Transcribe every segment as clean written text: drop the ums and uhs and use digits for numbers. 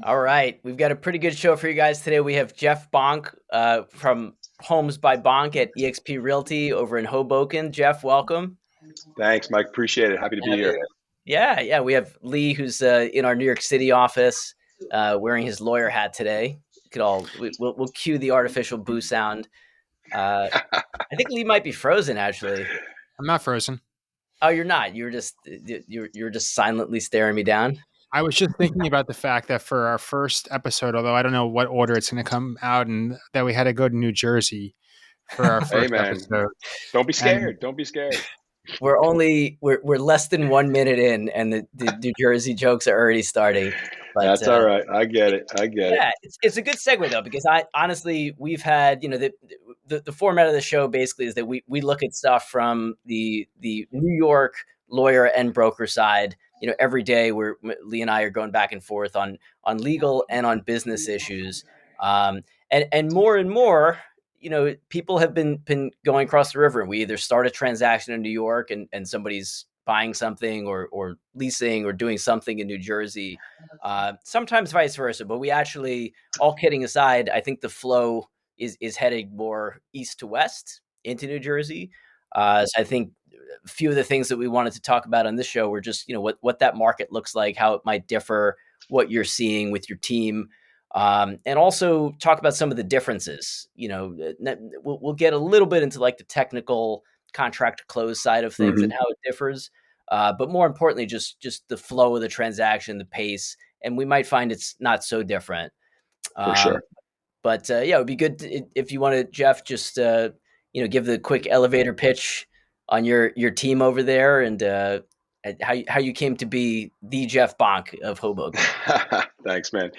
All right, we've got a pretty good show for you guys today. We have Jeff Bonk from Homes by Bonk at eXp Realty over in Hoboken. Jeff, welcome. Thanks, Mike. Appreciate it. Happy to be here. Yeah. We have Lee, who's in our New York City office, wearing his lawyer hat today. We'll cue the artificial boo sound. Uh, I think Lee might be frozen. Actually, I'm not frozen. oh, you're not. You're just silently staring me down. I was just thinking about the fact that for our first episode, although I don't know what order it's going to come out, and that we had to go to New Jersey for our Hey, first man. episode. Don't be And scared. Don't be scared. We're less than 1 minute in, and the New Jersey jokes are already starting. But That's all right. I get it. yeah, it's a good segue though, because I honestly we've had the format of the show basically is that we look at stuff from the New York lawyer and broker side. Every day Lee and I are going back and forth on legal and on business issues, and more and more. People have been going across the river, and we either start a transaction in New York and somebody's buying something or leasing or doing something in New Jersey. Sometimes vice versa, but we actually, all kidding aside, I think the flow is heading more east to west into New Jersey. So I think a few of the things that we wanted to talk about on this show were just what that market looks like, how it might differ, what you're seeing with your team. And also talk about some of the differences. We'll get a little bit into like the technical contract to close side of things and how it differs. But more importantly, just the flow of the transaction, the pace, and we might find it's not so different. For sure. But yeah, it would be good if you want to, Jeff, just give the quick elevator pitch on your team over there and how you came to be the Jeff Bonk of Hoboken. Thanks, man.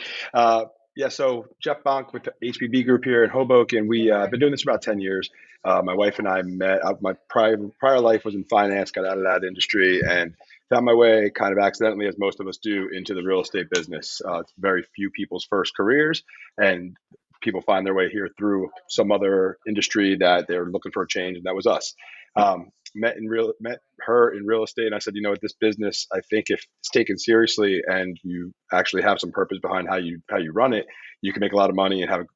Yeah, so Jeff Bonk with the HBB Group here in Hoboken. We've been doing this for about 10 years. My wife and I met. My prior life was in finance, got out of that industry, and found my way kind of accidentally, as most of us do, into the real estate business. It's very few people's first careers, and people find their way here through some other industry that they're looking for a change, and that was us. Met her in real estate, and I said, what, this business, I think if it's taken seriously and you actually have some purpose behind how you run it, you can make a lot of money and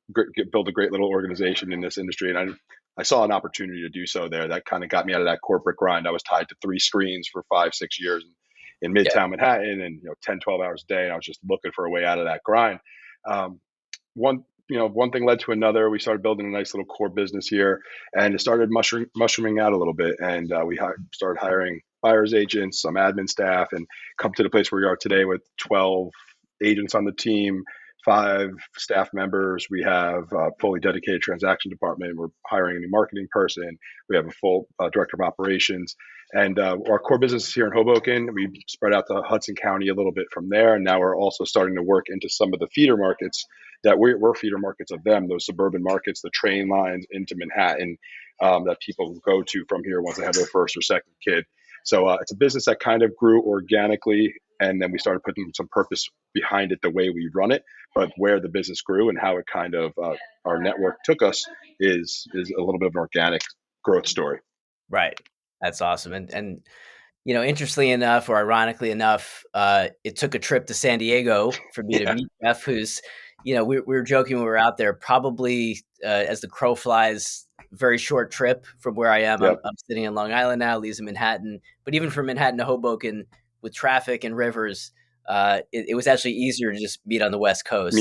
build a great little organization in this industry. And I saw an opportunity to do so there. That kind of got me out of that corporate grind. I was tied to 3 screens for 5-6 years in Midtown Manhattan, and 10, 12 hours a day, and I was just looking for a way out of that grind. One thing led to another. We started building a nice little core business here, and it started mushrooming out a little bit. And we started hiring buyer's agents, some admin staff, and come to the place where we are today with 12 agents on the team, 5 staff members. We have a fully dedicated transaction department. We're hiring a new marketing person. We have a full director of operations. And our core business is here in Hoboken. We spread out to Hudson County a little bit from there. And now we're also starting to work into some of the feeder markets that we're feeder markets of them, those suburban markets, the train lines into Manhattan that people go to from here once they have their first or second kid. So it's a business that kind of grew organically, and then we started putting some purpose behind it the way we run it. But where the business grew and how it kind of our network took us is a little bit of an organic growth story. Right. That's awesome. And interestingly enough, or ironically enough, it took a trip to San Diego for me to meet Jeff, who's, we were joking when we were out there, probably as the crow flies, very short trip from where I am. Yep. I'm sitting in Long Island now, Lee's in Manhattan. But even from Manhattan to Hoboken, with traffic and rivers, it was actually easier to just meet on the West Coast.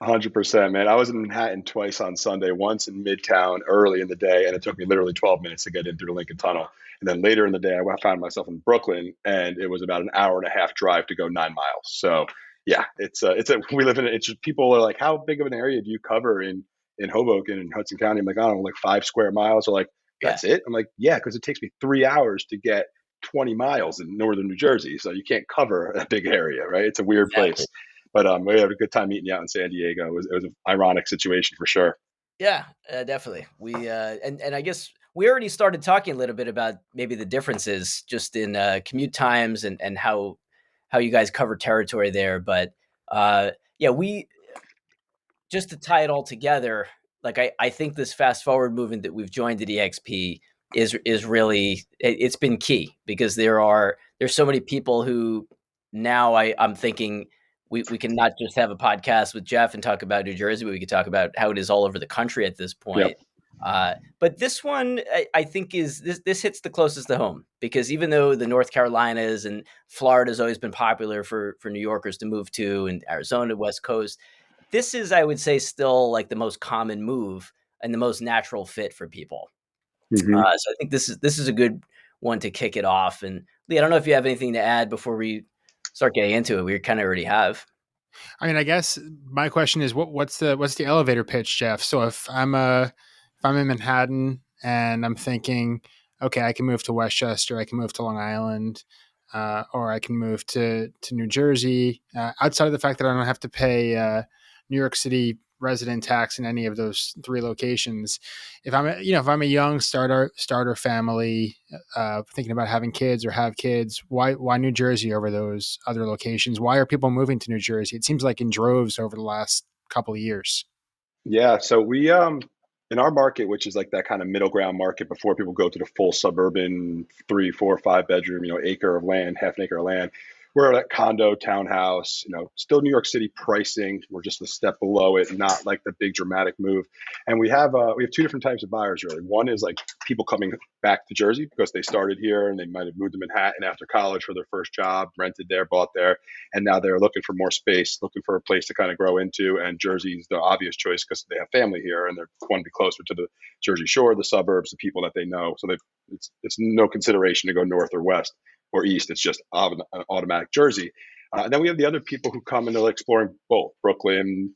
100%, man. I was in Manhattan twice on Sunday, once in Midtown early in the day, and it took me literally 12 minutes to get in through the Lincoln Tunnel. And then later in the day, I found myself in Brooklyn, and it was about an hour and a half drive to go 9 miles. So yeah, we live in it. It's just, people are like, how big of an area do you cover in Hoboken and Hudson County? I'm like, I don't know, like 5 square miles. Or like, that's it? I'm like, yeah, because it takes me 3 hours to get 20 miles in northern New Jersey. So you can't cover a big area, right? It's a weird place. But we had a good time meeting you out in San Diego. It was an ironic situation for sure. Yeah, definitely. We and I guess we already started talking a little bit about maybe the differences just in commute times and how you guys cover territory there. But yeah, we just to tie it all together. Like I think this fast forward movement that we've joined at EXP is really it's been key because there's so many people who now I'm thinking we can not just have a podcast with Jeff and talk about New Jersey, but we could talk about how it is all over the country at this point. Yep. But this one, I think, is this hits the closest to home, because even though the North Carolinas and Florida has always been popular for New Yorkers to move to, and Arizona, West Coast, this is, I would say, still like the most common move and the most natural fit for people. Mm-hmm. So I think this is a good one to kick it off. And Lee, I don't know if you have anything to add before we start getting into it. We kind of already have. I mean, I guess my question is, what's the elevator pitch, Jeff? So if I'm in Manhattan and I'm thinking, okay, I can move to Westchester, I can move to Long Island, or I can move to New Jersey. Outside of the fact that I don't have to pay New York City resident tax in any of those three locations, if I'm a young starter family thinking about having kids or have kids, why New Jersey over those other locations? Why are people moving to New Jersey? It seems like in droves over the last couple of years. Yeah, so we in our market, which is like that kind of middle ground market before people go to the full suburban 3, 4, 5 bedroom, acre of land, half an acre of land. We're at condo, townhouse, still New York City pricing. We're just a step below it, not like the big dramatic move. And we have two different types of buyers really. One is like people coming back to Jersey because they started here and they might have moved to Manhattan after college for their first job, rented there, bought there, and now they're looking for more space, looking for a place to kind of grow into. And Jersey's the obvious choice because they have family here and they want to be closer to the Jersey Shore, the suburbs, the people that they know. So it's no consideration to go north or west or east. It's just an automatic Jersey. And then we have the other people who come and they're exploring both Brooklyn,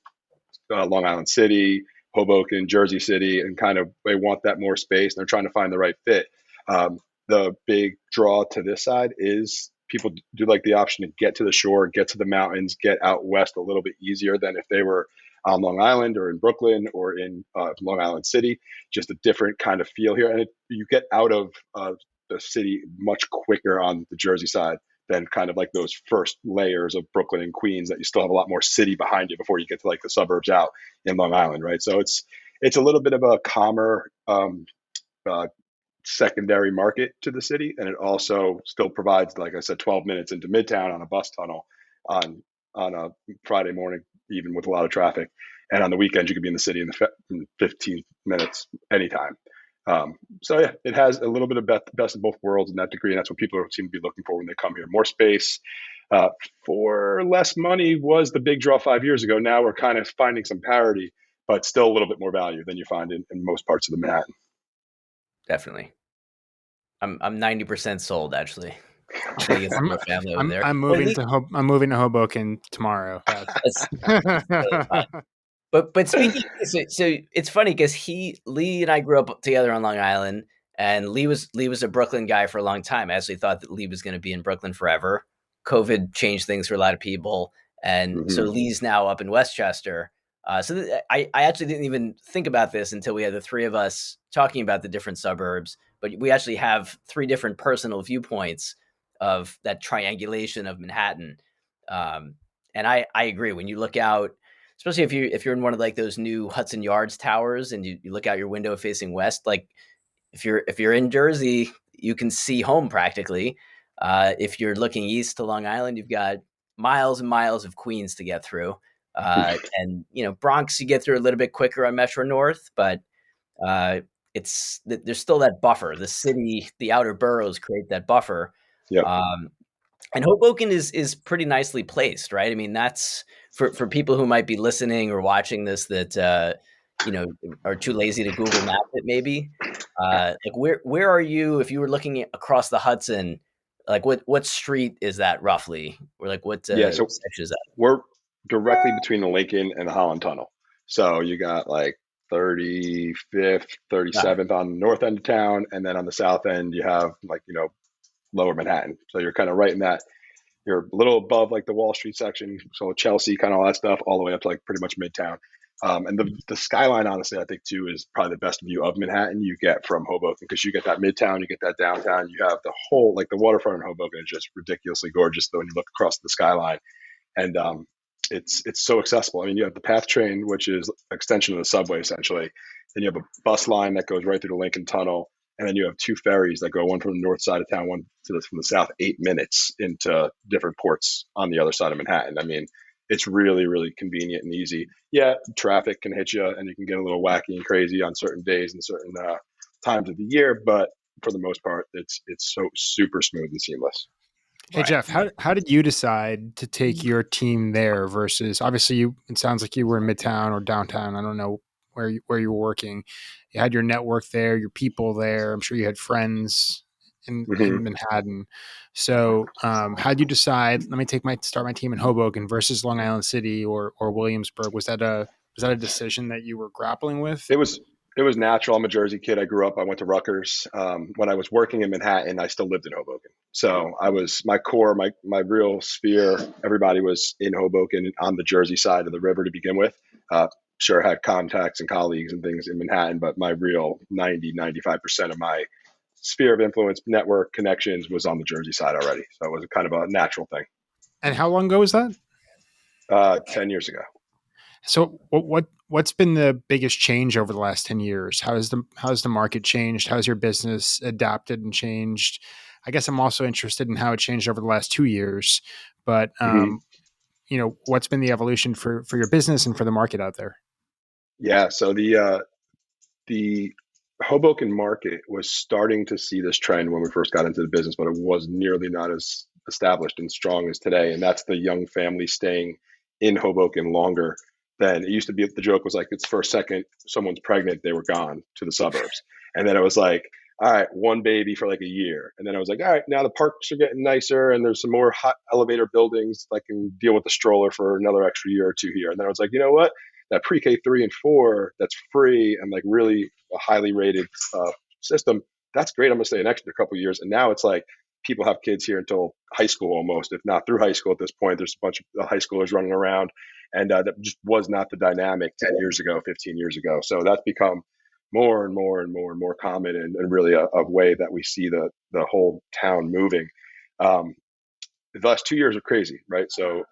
Long Island City, Hoboken, Jersey City, and kind of they want that more space. And they're trying to find the right fit. The big draw to this side is people do like the option to get to the shore, get to the mountains, get out west a little bit easier than if they were on Long Island or in Brooklyn or in Long Island City. Just a different kind of feel here. And you get out of the city much quicker on the Jersey side than kind of like those first layers of Brooklyn and Queens that you still have a lot more city behind you before you get to like the suburbs out in Long Island, right? So it's a little bit of a calmer secondary market to the city, and it also still provides, like I said, 12 minutes into Midtown on a bus tunnel on a Friday morning, even with a lot of traffic. And on the weekends, you could be in the city in 15 minutes anytime. So yeah, it has a little bit of best of both worlds in that degree, and that's what people seem to be looking for when they come here. More space for less money was the big draw 5 years ago. Now we're kind of finding some parity, but still a little bit more value than you find in most parts of the Manhattan. Definitely. I'm 90% sold, actually. I'm gonna get some more family over there. I'm moving to Hoboken tomorrow. That's totally fine. But speaking, so it's funny because Lee and I grew up together on Long Island, and Lee was a Brooklyn guy for a long time. I actually thought that Lee was going to be in Brooklyn forever. COVID changed things for a lot of people, and so Lee's now up in Westchester. I actually didn't even think about this until we had the three of us talking about the different suburbs. But we actually have three different personal viewpoints of that triangulation of Manhattan, and I agree. When you look out, especially if you're in one of like those new Hudson Yards towers and you look out your window facing west, like if you're in Jersey, you can see home practically. If you're looking east to Long Island, you've got miles and miles of Queens to get through. And Bronx you get through a little bit quicker on Metro North, but there's still that buffer. The city, the outer boroughs create that buffer. Yep. And Hoboken is pretty nicely placed, right? I mean, that's for people who might be listening or watching this that are too lazy to Google Map it, maybe. Like where are you if you were looking across the Hudson? Like what street is that roughly? Or like what section is that? We're directly between the Lincoln and the Holland Tunnel. So you got like 35th, 37th on the north end of town, and then on the south end you have like lower Manhattan. So you're kind of right in that. You're a little above like the Wall Street section, so Chelsea, kind of all that stuff, all the way up to like pretty much Midtown. And the skyline, honestly, I think too is probably the best view of Manhattan you get from Hoboken, because you get that Midtown, you get that downtown, you have the whole like the waterfront in Hoboken is just ridiculously gorgeous when you look across the skyline, and it's so accessible. I mean, you have the PATH train, which is an extension of the subway essentially. Then you have a bus line that goes right through the Lincoln Tunnel. And then you have two ferries that go, one from the north side of town, one from the south, 8 minutes into different ports on the other side of Manhattan. I mean, it's really, really convenient and easy. Yeah, traffic can hit you and you can get a little wacky and crazy on certain days and certain times of the year, but for the most part, it's so super smooth and seamless. Hey Right. Jeff, how did you decide to take your team there versus obviously you? It sounds like you were in Midtown or downtown. I don't know where you were working. You had your network there, your people there. I'm sure you had friends Hmm. in Manhattan. So how did you decide? Let me start my team in Hoboken versus Long Island City or Williamsburg. Was that a decision that you were grappling with? It was it was natural. I'm a Jersey kid. I grew up. I went to Rutgers. When I was working in Manhattan, I still lived in Hoboken. So I was my core, my real sphere. Everybody was in Hoboken on the Jersey side of the river to begin with. Uh, sure, had contacts and colleagues and things in Manhattan, but my real 90-95% of my sphere of influence, network connections was on the Jersey side already. So it was kind of a natural thing. And how long ago was that? 10 years ago. So what's been the biggest change over the last 10 years? How's the market changed? How's your business adapted and changed? I guess I'm also interested in how it changed over the last 2 years, but Hmm. what's been the evolution for your business and for the market out there? Yeah. So the Hoboken market was starting to see this trend when we first got into the business, but it was nearly not as established and strong as today. And that's the young family staying in Hoboken longer than it used to be. The joke was like, it's for a second, someone's pregnant, they were gone to the suburbs. And then it was like, all right, one baby for like a year. And then I was like, all right, now the parks are getting nicer and there's some more hot elevator buildings that can deal with the stroller for another extra year or two here. And then I was like, you know what? That pre-K 3 and 4 that's free and like really a highly rated system, that's great. I'm gonna stay an extra couple of years. And now it's like people have kids here until high school almost, if not through high school at this point. There's a bunch of high schoolers running around, and that just was not the dynamic 10 years ago, 15 years ago. So that's become more and more and more and more common, and really a way that we see the whole town moving. Um, the last 2 years are crazy, right? So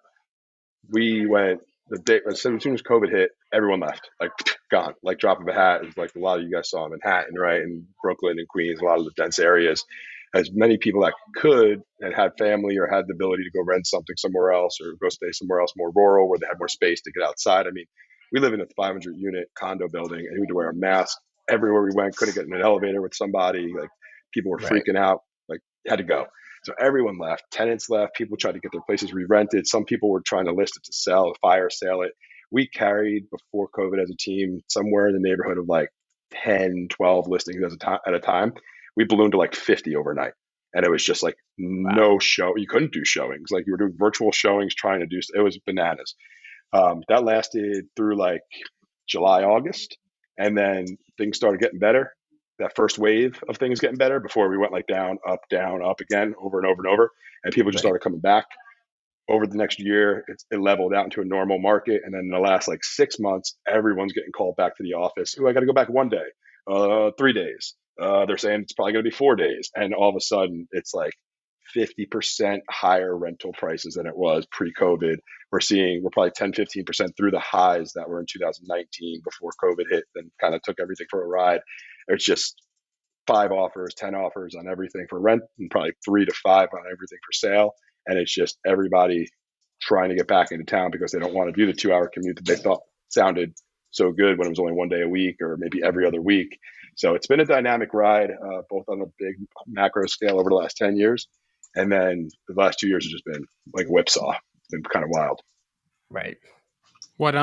we went the day as soon as COVID hit, everyone left, like gone, like drop of a hat. It's like a lot of you guys saw in Manhattan, right, and Brooklyn and Queens, a lot of the dense areas. As many people that could and had family or had the ability to go rent something somewhere else or go stay somewhere else more rural where they had more space to get outside. I mean, we live in a 500 unit condo building and we had to wear a mask everywhere we went. Couldn't get in an elevator with somebody. Like people were Right. freaking out. Like had to go. So everyone left. Tenants left. People tried to get their places re-rented. Some people were trying to list it to sell, fire sale it. We carried before COVID as a team somewhere in the neighborhood of like 10, 12 listings at a time. We ballooned to like 50 overnight. And it was just like Wow. no show. You couldn't do showings. Like you were doing virtual showings, trying to do, it was bananas. That lasted through like July, August. And then things started getting better. That first wave of things getting better before we went like down, up again, over and over and over. And people just Right. started coming back. Over the next year, it leveled out into a normal market. And then in the last like 6 months, everyone's getting called back to the office. Oh, I got to go back one day, 3 days. They're saying it's probably going to be 4 days. And all of a sudden, it's like 50% higher rental prices than it was pre-COVID. We're probably 10-15% through the highs that were in 2019 before COVID hit and kind of took everything for a ride. It's just 5 offers, 10 offers on everything for rent, and probably 3 to 5 on everything for sale. And it's just everybody trying to get back into town because they don't want to do the 2 hour commute that they thought sounded so good when it was only one day a week or maybe every other week. So it's been a dynamic ride, both on a big macro scale over the last 10 years. And then the last 2 years have just been like whipsaw. It's been kind of wild. Right. What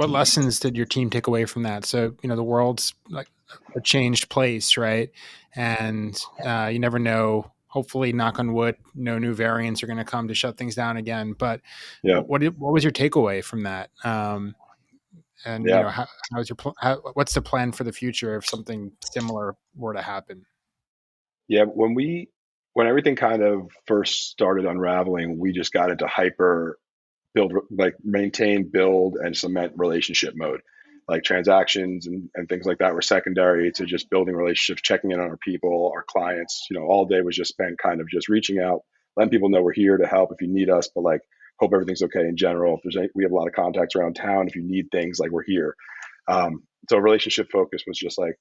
lessons did your team take away from that? So, the world's like a changed place, right? And you never know. Hopefully, knock on wood, no new variants are going to come to shut things down again. But Yeah. what was your takeaway from that? And Yeah. how's what's the plan for the future if something similar were to happen? Yeah. When everything kind of first started unraveling, we just got into hyper build, like maintain, build, and cement relationship mode. Like transactions and things like that were secondary to just building relationships, checking in on our people, our clients. All day was just spent kind of just reaching out, letting people know we're here to help if you need us, but like hope everything's okay in general. We have a lot of contacts around town. If you need things, like we're here. So relationship focus was just like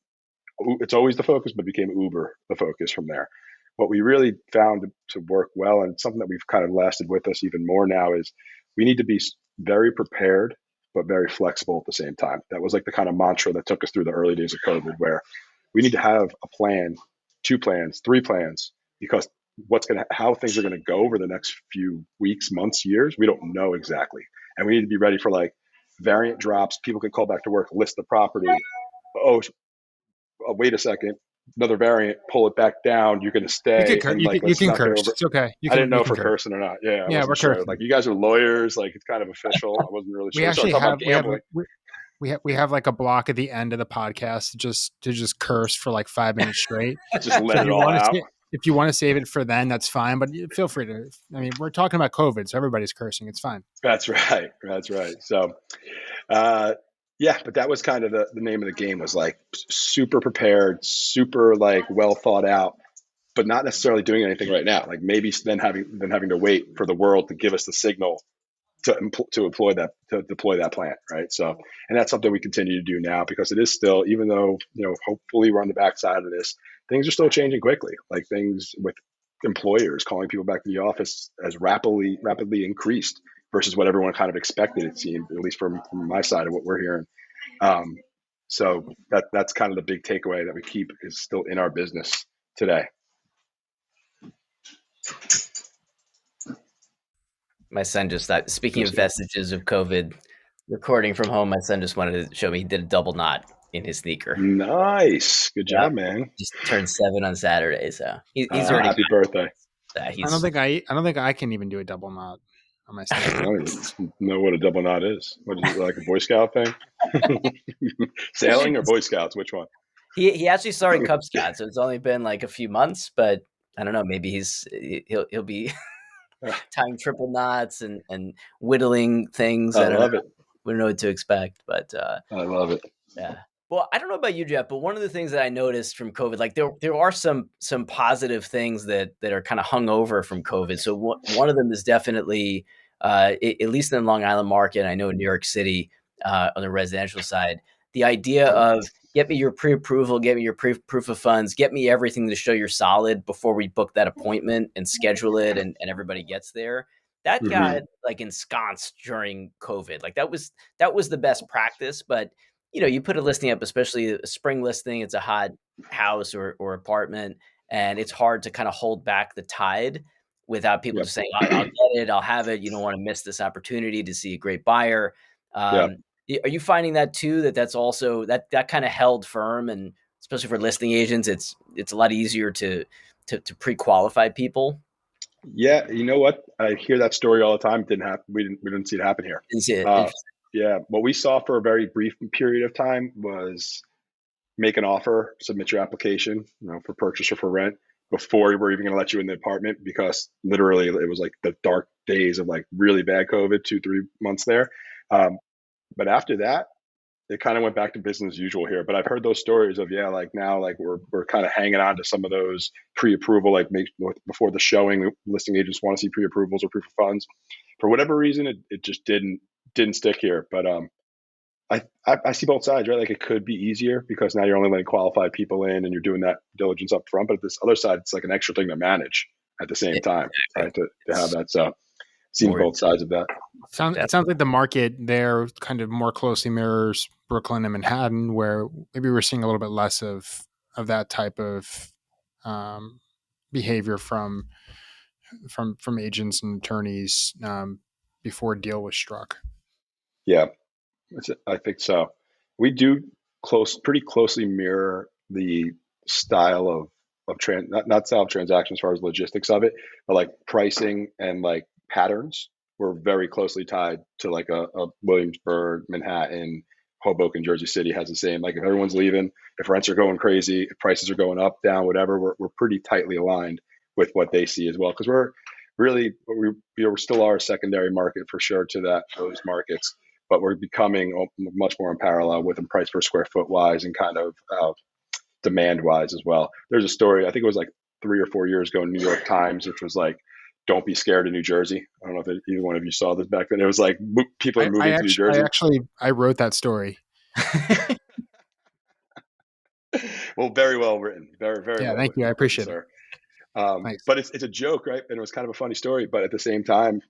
it's always the focus, but became uber the focus from there. What we really found to work well, and something that we've kind of lasted with us even more now, is we need to be very prepared, but very flexible at the same time. That was like the kind of mantra that took us through the early days of COVID, where we need to have a plan, 2 plans, 3 plans, because how things are going to go over the next few weeks, months, years, we don't know exactly. And we need to be ready for like variant drops. People can call back to work, list the property. Oh, wait a second, another variant, pull it back down. You're going to stay, and like, you let's can not get curse. over. It's okay. I didn't know You if can we're curse. cursing or not. Yeah, I Yeah, we're wasn't sure. cursing. Like, you guys are lawyers. Like, it's kind of official. I wasn't really sure. We We started actually talking have about gambling. we have like a block at the end of the podcast to just curse for like 5 minutes straight. Just let it all out. If you want to save it for then, that's fine. But feel free to. I mean, we're talking about COVID, so everybody's cursing. It's fine. That's right. That's right. So, yeah, but that was kind of the name of the game, was like super prepared, super like well thought out, but not necessarily doing anything right now. Like maybe then having to wait for the world to give us the signal to deploy that plan, right? So, and that's something we continue to do now, because it is still, even though, hopefully we're on the backside of this, things are still changing quickly. Like things with employers calling people back to the office as rapidly increased versus what everyone kind of expected, it seemed, at least from my side of what we're hearing. So that's kind of the big takeaway that we keep, is still in our business today. My son just thought, speaking of vestiges of COVID, recording from home, my son just wanted to show me he did a double knot in his sneaker. Nice. Good job, man. Just turned 7 on Saturday, so he's already happy birthday. I don't think I can even do a double knot on my sneaker. I don't even know what a double knot is. What is it, like a Boy Scout thing? Sailing or Boy Scouts? Which one? He actually started Cub Scouts, so it's only been like a few months, but I don't know. Maybe he'll be tying triple knots and whittling things. I love it. We don't know what to expect, but I love it. Yeah. Well, I don't know about you, Jeff, but one of the things that I noticed from COVID, like there are some positive things that are kind of hung over from COVID. So one of them is definitely, at least in the Long Island market, I know in New York City, on the residential side, the idea of get me your pre-approval, get me your proof of funds, get me everything to show you're solid before we book that appointment and schedule it, and everybody gets there. That got like ensconced during COVID. Like that was the best practice, but you put a listing up, especially a spring listing, it's a hot house or apartment, and it's hard to kind of hold back the tide without people just saying, I'll get it, I'll have it. You don't want to miss this opportunity to see a great buyer. Are you finding that too, that's also that kind of held firm, and especially for listing agents, it's a lot easier to pre-qualify people? Yeah. You know what? I hear that story all the time. It didn't happen. We didn't see it happen here. Didn't see it. Yeah. What we saw for a very brief period of time was make an offer, submit your application, for purchase or for rent, before we're even going to let you in the apartment, because literally it was like the dark days of like really bad COVID, 2-3 months there. But after that, it kind of went back to business as usual here. But I've heard those stories of, like now, like we're kind of hanging on to some of those pre-approval, like before the showing, listing agents want to see pre-approvals or proof of funds. For whatever reason, it just didn't stick here. But I see both sides, right? Like it could be easier because now you're only letting qualified people in and you're doing that diligence up front. But this other side, it's like an extra thing to manage at the same time, right? To have that. So seeing both sides of that. It sounds like the market there kind of more closely mirrors Brooklyn and Manhattan, where maybe we're seeing a little bit less of that type of behavior from agents and attorneys before a deal was struck. Yeah, I think so. We do pretty closely mirror the style of not style of transaction as far as logistics of it, but like pricing and like patterns. We're very closely tied to like a Williamsburg, Manhattan, Hoboken, Jersey City has the same. Like if everyone's leaving, if rents are going crazy, if prices are going up, down, whatever, we're pretty tightly aligned with what they see as well. Because we still are a secondary market for sure to those markets, but we're becoming much more in parallel with them price per square foot wise and kind of demand wise as well. There's a story, I think it was like 3 or 4 years ago in New York Times, which was like, don't be scared of New Jersey. I don't know if either one of you saw this back then. It was like people are moving to New Jersey. I wrote that story. Well, very well written. Very, very well thank written. you. I appreciate it. But it's a joke, right? And it was kind of a funny story. But at the same time,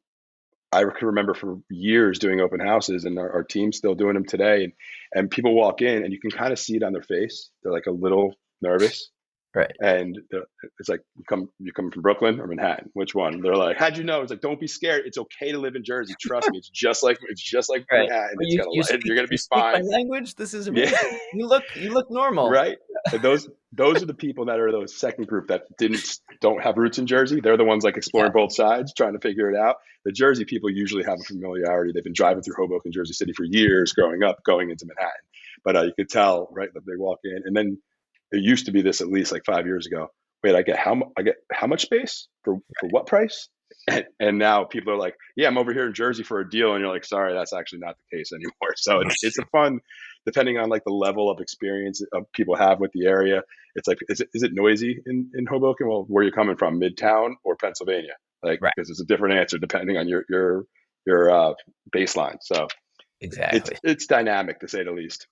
I can remember for years doing open houses, and our team's still doing them today. And people walk in, and you can kind of see it on their face. They're like a little nervous. Right. And it's like, you come from Brooklyn or Manhattan? Which one? They're like, how'd you know? It's like, don't be scared. It's okay to live in Jersey. Trust me. It's just like Right. Manhattan. Well, It's gonna, you're gonna you be speak my fine. language. This is Yeah. amazing. You look normal. Right. And those are the people that are those second group that don't have roots in Jersey. They're the ones like exploring Yeah. both sides, trying to figure it out. The Jersey people usually have a familiarity. They've been driving through Hoboken, Jersey City for years, growing up, going into Manhattan. But you could tell, right, that they walk in, and then it used to be this at least like 5 years ago. Wait, I get how much space for what price? And now people are like, yeah, I'm over here in Jersey for a deal, and you're like, sorry, that's actually not the case anymore. So it's a fun, depending on like the level of experience of people have with the area. It's like, is it noisy in Hoboken? Well, where are you coming from, Midtown or Pennsylvania? Like, Right. because it's a different answer depending on your baseline. So Exactly. it's dynamic, to say the least.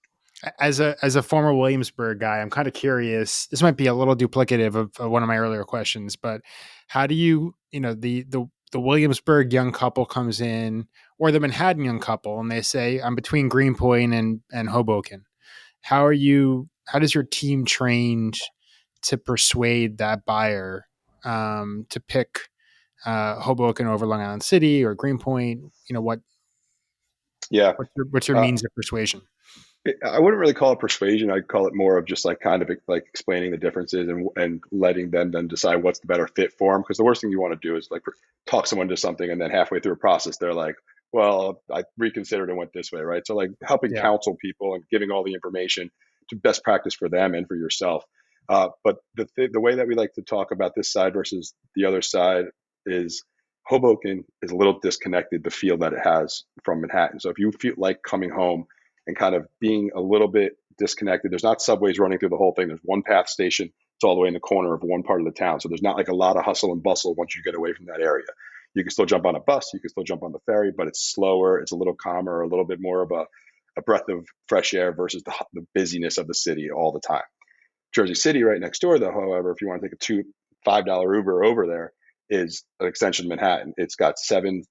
As a former Williamsburg guy, I'm kind of curious. This might be a little duplicative of one of my earlier questions, but how do the Williamsburg young couple comes in, or the Manhattan young couple, and they say, I'm between Greenpoint and Hoboken. How does your team train to persuade that buyer to pick Hoboken over Long Island City or Greenpoint? Yeah. What's your means of persuasion? I wouldn't really call it persuasion. I'd call it more of just like kind of like explaining the differences and letting them then decide what's the better fit for them. Because the worst thing you want to do is like talk someone to something, and then halfway through a process, they're like, well, I reconsidered and went this way, right? So like helping counsel people and giving all the information to best practice for them and for yourself. But the way that we like to talk about this side versus the other side is Hoboken is a little disconnected, the feel that it has from Manhattan. So if you feel like coming home and kind of being a little bit disconnected. There's not subways running through the whole thing. There's one path station. It's all the way in the corner of one part of the town. So there's not like a lot of hustle and bustle once you get away from that area. You can still jump on a bus. You can still jump on the ferry, but it's slower. It's a little calmer, a little bit more of a breath of fresh air versus the busyness of the city all the time. Jersey City right next door, though, however, if you want to take a $5 Uber over there, is an extension of Manhattan. It's got 7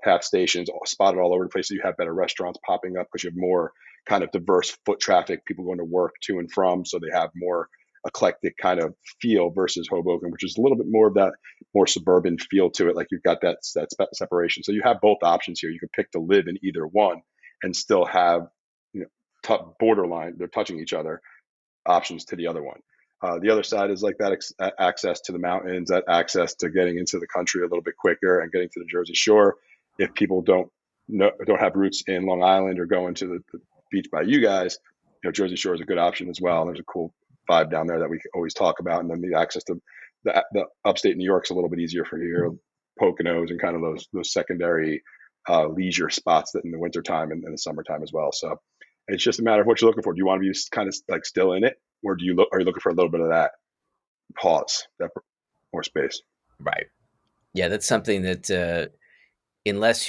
path stations spotted all over the place. So you have better restaurants popping up because you have more kind of diverse foot traffic, people going to work to and from. So they have more eclectic kind of feel versus Hoboken, which is a little bit more of that more suburban feel to it. Like you've got that separation. So you have both options here. You can pick to live in either one and still have, borderline, they're touching each other, options to the other one. The other side is like that access to the mountains, that access to getting into the country a little bit quicker and getting to the Jersey Shore. If people don't have roots in Long Island or going to the beach by you guys, Jersey Shore is a good option as well. And there's a cool vibe down there that we always talk about. And then the access to the upstate New York's a little bit easier for your Poconos and kind of those secondary leisure spots that in the wintertime and in the summertime as well. So it's just a matter of what you're looking for. Do you want to be kind of like still in it, or are you looking for a little bit of that pause, that more space? Right. Yeah, that's something that unless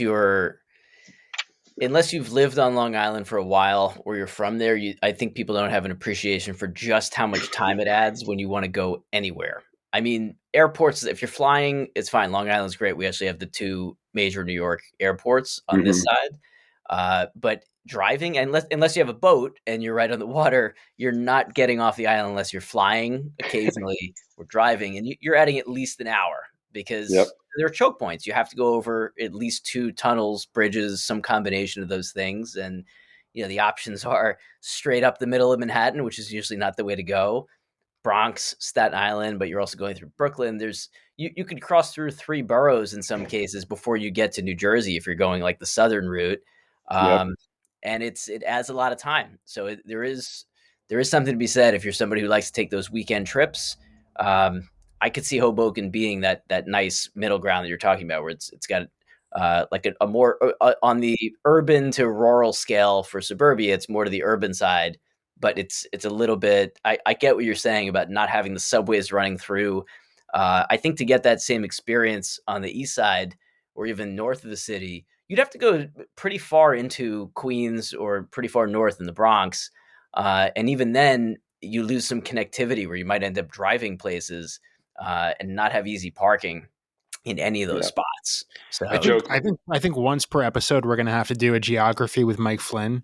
you've lived on Long Island for a while or you're from there, I think people don't have an appreciation for just how much time it adds when you want to go anywhere. I mean, airports, if you're flying, it's fine. Long Island's great. We actually have the 2 major New York airports on this side. But driving, unless you have a boat and you're right on the water, you're not getting off the island unless you're flying occasionally or driving. And you're adding at least an hour because there are choke points. You have to go over at least 2 tunnels, bridges, some combination of those things. And, the options are straight up the middle of Manhattan, which is usually not the way to go. Bronx, Staten Island, but you're also going through Brooklyn. You could cross through 3 boroughs in some cases before you get to New Jersey if you're going like the southern route. And it adds a lot of time. So there is something to be said if you're somebody who likes to take those weekend trips. I could see Hoboken being that nice middle ground that you're talking about, where it's got like a more on the urban to rural scale for suburbia. It's more to the urban side, but it's a little bit. I get what you're saying about not having the subways running through. I think to get that same experience on the east side or even north of the city, you'd have to go pretty far into Queens or pretty far north in the Bronx. And even then, you lose some connectivity where you might end up driving places and not have easy parking in any of those spots. nuts. So I joke. I think once per episode we're gonna have to do a geography with Mike Flynn,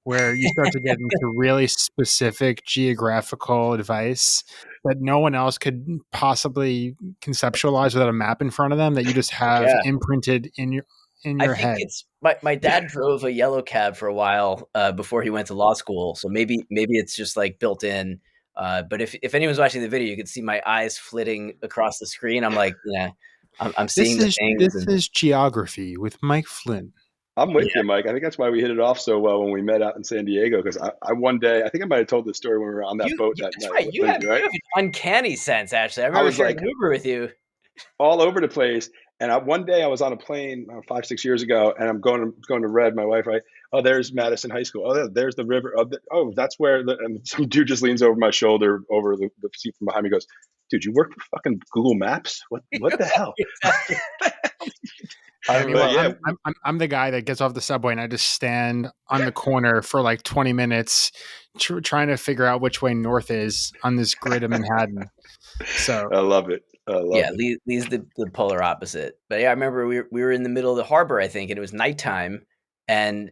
where you start to get into really specific geographical advice that no one else could possibly conceptualize without a map in front of them that you just have yeah. imprinted in I your think head. it's my dad drove a yellow cab for a while before he went to law school, so maybe it's just like built in. But if anyone's watching the video, you could see my eyes flitting across the screen. I'm like, yeah, I'm seeing the things, This and is geography with Mike Flynn. I'm with yeah, you, Mike. I think that's why we hit it off so well when we met out in San Diego. Because I one day, I think I might have told this story when we were on that boat that that's night. right. Lindsay, You right? have an uncanny sense. Actually, I I remember was sharing like an Uber with you. all over the place. And one day I was on a plane 5-6 years ago, and I'm going to Red, my wife, right? Oh, there's Madison High School. Oh, there's the river. Oh, that's where. And some dude just leans over my shoulder, over the seat from behind me, goes, "Dude, you work for fucking Google Maps? What the hell?" Exactly. Meanwhile, Yeah, I'm the guy that gets off the subway and I just stand on the corner for like 20 minutes trying to figure out which way north is on this grid of Manhattan. So I love it. I love Yeah, it. Lee's the polar opposite. But yeah, I remember we were in the middle of the harbor, I think, and it was nighttime, and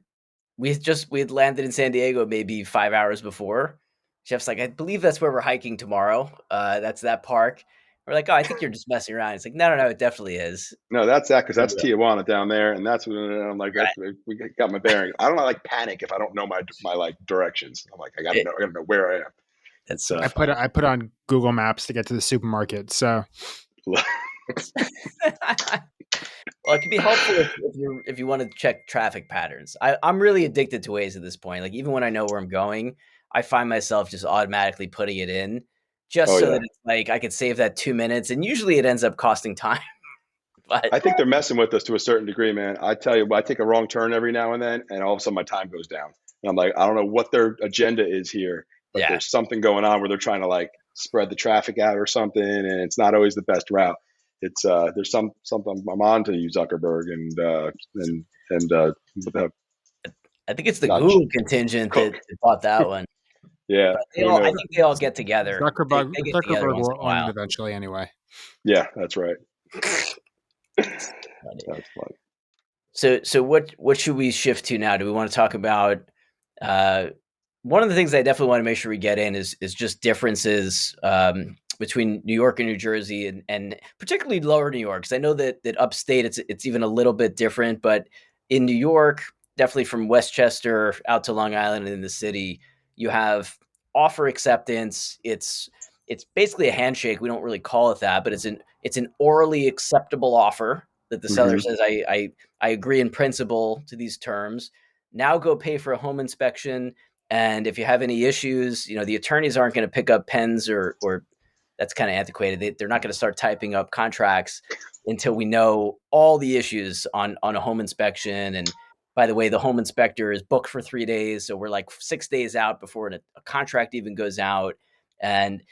we had landed in San Diego maybe 5 hours before. Jeff's like, I believe that's where we're hiking tomorrow. That's that park. We're like, oh, I think you're just messing around. It's like, no, it definitely is. No, that's that because For that's real. Tijuana down there, and that's when I'm like, Right. we got my bearing. I don't like panic if I don't know my like directions. I'm like, I gotta know where I am. That's It's so funny. I put on Google Maps to get to the supermarket. So Well, it can be helpful if you want to check traffic patterns. I'm really addicted to Waze at this point. Like even when I know where I'm going, I find myself just automatically putting it in, just oh so yeah. that it's like I could save that 2 minutes, and usually it ends up costing time. But I think they're messing with us to a certain degree, man. I tell you, I take a wrong turn every now and then, and all of a sudden my time goes down. And I'm like, I don't know what their agenda is here, but yeah, there's something going on where they're trying to like spread the traffic out or something, and it's not always the best route. It's there's something I'm on to you, Zuckerberg, and I think it's the not Google contingent that Cook. bought that one. Yeah, But who I knows? think they all get together. They get together Zuckerberg once will in a own it while. eventually anyway. Yeah, that's right. Funny. That's funny. So what should we shift to now? Do we want to talk about uh, one of the things I definitely want to make sure we get in is just differences between New York and New Jersey, and particularly lower New York, because I know that upstate it's even a little bit different, but in New York, definitely from Westchester out to Long Island and in the city, you have offer acceptance. It's basically a handshake. We don't really call it that, but it's an orally acceptable offer that the seller Hmm. says, I agree in principle to these terms. Now go pay for a home inspection. And if you have any issues, the attorneys aren't going to pick up pens or that's kind of antiquated. They're not going to start typing up contracts until we know all the issues on a home inspection. And by the way, the home inspector is booked for 3 days. So we're like 6 days out before a contract even goes out. And,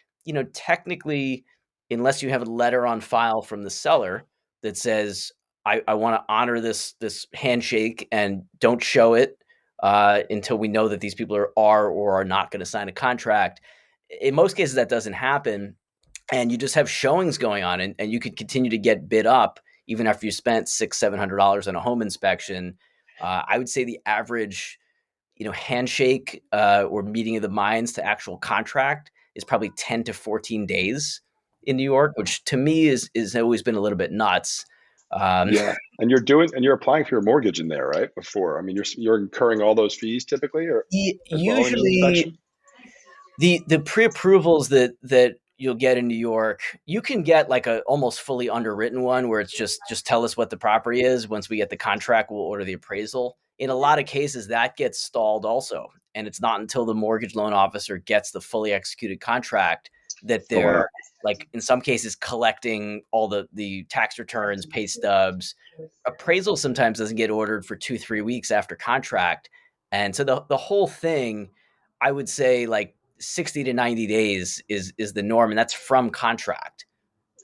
technically, unless you have a letter on file from the seller that says, I want to honor this handshake and don't show it until we know that these people are or are not going to sign a contract. In most cases, that doesn't happen, and you just have showings going on, and you could continue to get bid up even after you spent $600-700 on a home inspection. I would say the average, handshake or meeting of the minds to actual contract is probably 10 to 14 days in New York, which to me is always been a little bit nuts. Yeah, and you're applying for your mortgage in there, right? Before, I mean, you're incurring all those fees typically, or as well in your Usually inspection. the pre-approvals that you'll get in New York, you can get like a almost fully underwritten one where it's just tell us what the property is. Once we get the contract, we'll order the appraisal. In a lot of cases, that gets stalled also, and it's not until the mortgage loan officer gets the fully executed contract that Oh wow, they're like in some cases collecting all the tax returns, pay stubs. Appraisal sometimes doesn't get ordered for 2-3 weeks after contract, and so the whole thing, I would say like 60 to 90 days is the norm, and that's from contract.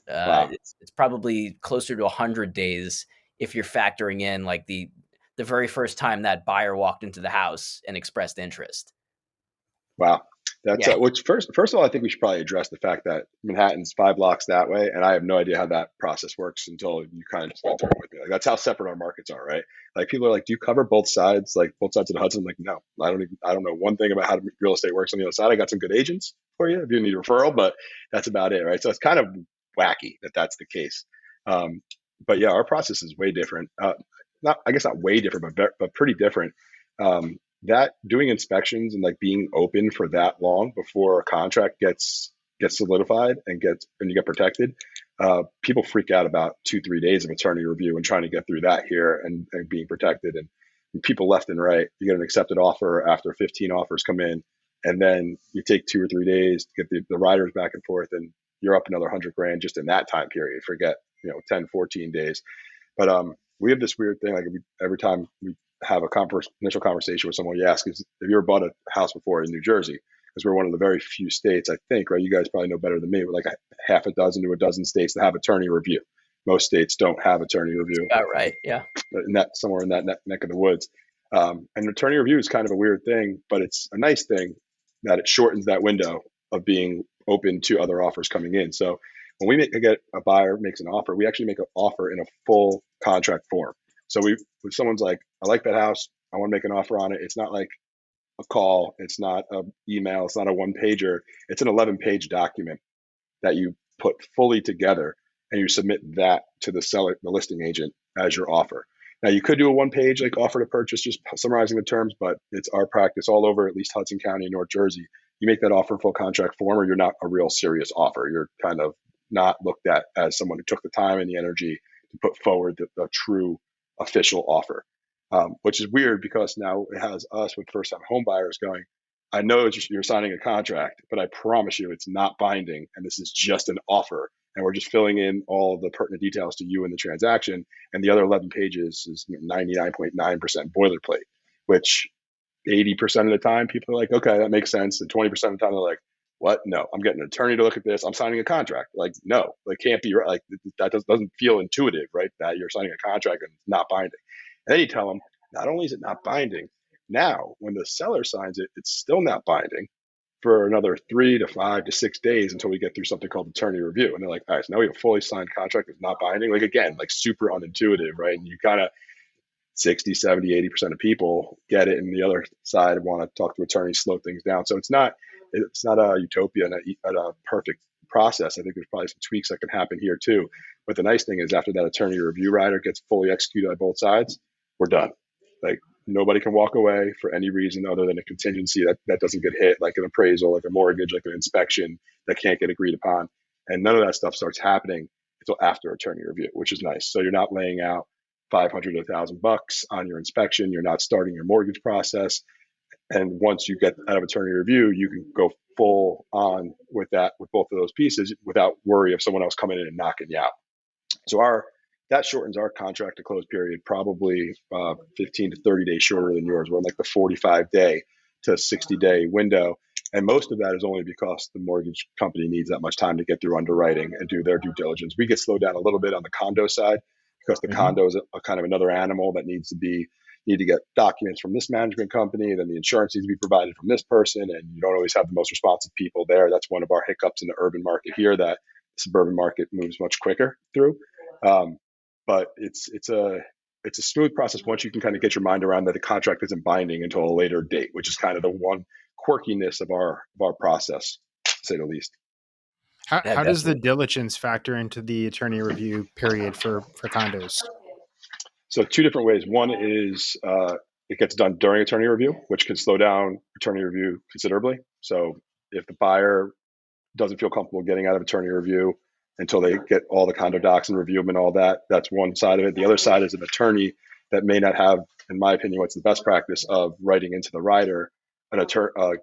wow. It's probably closer to 100 days if you're factoring in like the very first time that buyer walked into the house and expressed interest. Wow. That's Yeah. which first of all, I think we should probably address the fact that Manhattan's 5 blocks that way, and I have no idea how that process works until you kind of just went through it with me. Like that's how separate our markets are, right? Like people are like, "Do you cover both sides, like both sides of the Hudson?" I'm like, no, I don't know one thing about how real estate works on the other side. I got some good agents for you if you need a referral, but that's about it, right? So it's kind of wacky that that's the case. Um, but yeah, our process is way different. Not, I guess not way different, but pretty different. That doing inspections and like being open for that long before a contract gets solidified and you get protected, people freak out about 2-3 days of attorney review and trying to get through that here and being protected, and people left and right. You get an accepted offer after 15 offers come in, and then you take 2 or 3 days to get the riders back and forth, and you're up another 100 grand just in that time period. Forget 10-14 days. But we have this weird thing, like every time we have initial conversation with someone, you ask, have you ever bought a house before in New Jersey? Because we're one of the very few states, I think, right? You guys probably know better than me. We're like a half a dozen to a dozen states that have attorney review. Most states don't have attorney review. That's about right. Yeah. Somewhere in that neck of the woods. And attorney review is kind of a weird thing, but it's a nice thing that it shortens that window of being open to other offers coming in. So when get a buyer makes an offer, we actually make an offer in a full contract form. So if someone's like, I like that house, I want to make an offer on it. It's not like a call, it's not an email, it's not a 1-pager. It's an 11-page document that you put fully together, and you submit that to the seller, the listing agent, as your offer. Now you could do a 1-page like offer to purchase, just summarizing the terms, but it's our practice all over, at least Hudson County and North Jersey. You make that offer in full contract form, or you're not a real serious offer. You're kind of not looked at as someone who took the time and the energy to put forward the true official offer, which is weird because now it has us with first-time home buyers going, I know you're signing a contract, but I promise you it's not binding, and this is just an offer, and we're just filling in all of the pertinent details to you in the transaction, and the other 11 pages is 99.9% boilerplate, which 80% of the time people are like, okay, that makes sense, and 20% of the time they're like, what? No, I'm getting an attorney to look at this. I'm signing a contract. Like, no, it can't be right. Like that doesn't feel intuitive, right? That you're signing a contract and it's not binding. And then you tell them, not only is it not binding, now when the seller signs it, it's still not binding for another 3 to 5 to 6 days until we get through something called attorney review. And they're like, all right, so now we have a fully signed contract that's not binding. Like again, like super unintuitive, right? And you kind of 60, 70, 80% of people get it, and the other side want to talk to attorneys, slow things down. So it's not a utopia and a perfect process. I think there's probably some tweaks that can happen here too. But the nice thing is after that attorney review rider gets fully executed on both sides, we're done. Like nobody can walk away for any reason other than a contingency that doesn't get hit, like an appraisal, like a mortgage, like an inspection that can't get agreed upon. And none of that stuff starts happening until after attorney review, which is nice. So you're not laying out $500 to $1,000 on your inspection. You're not starting your mortgage process. And once you get out of attorney review, you can go full on with both of those pieces without worry of someone else coming in and knocking you out. So that shortens our contract to close period probably 15 to 30 days shorter than yours. We're in like the 45-day to 60-day window. And most of that is only because the mortgage company needs that much time to get through underwriting and do their due diligence. We get slowed down a little bit on the condo side because the condo is a kind of another animal that need to get documents from this management company, then the insurance needs to be provided from this person, and you don't always have the most responsive people there. That's one of our hiccups in the urban market here, that the suburban market moves much quicker through. But it's a smooth process once you can kind of get your mind around that the contract isn't binding until a later date, which is kind of the one quirkiness of our process, to say the least. How does the diligence factor into the attorney review period for condos? So 2 different ways. One is it gets done during attorney review, which can slow down attorney review considerably. So if the buyer doesn't feel comfortable getting out of attorney review until they get all the condo docs and review them and all that, that's one side of it. The other side is an attorney that may not have, in my opinion, what's the best practice of writing into the rider a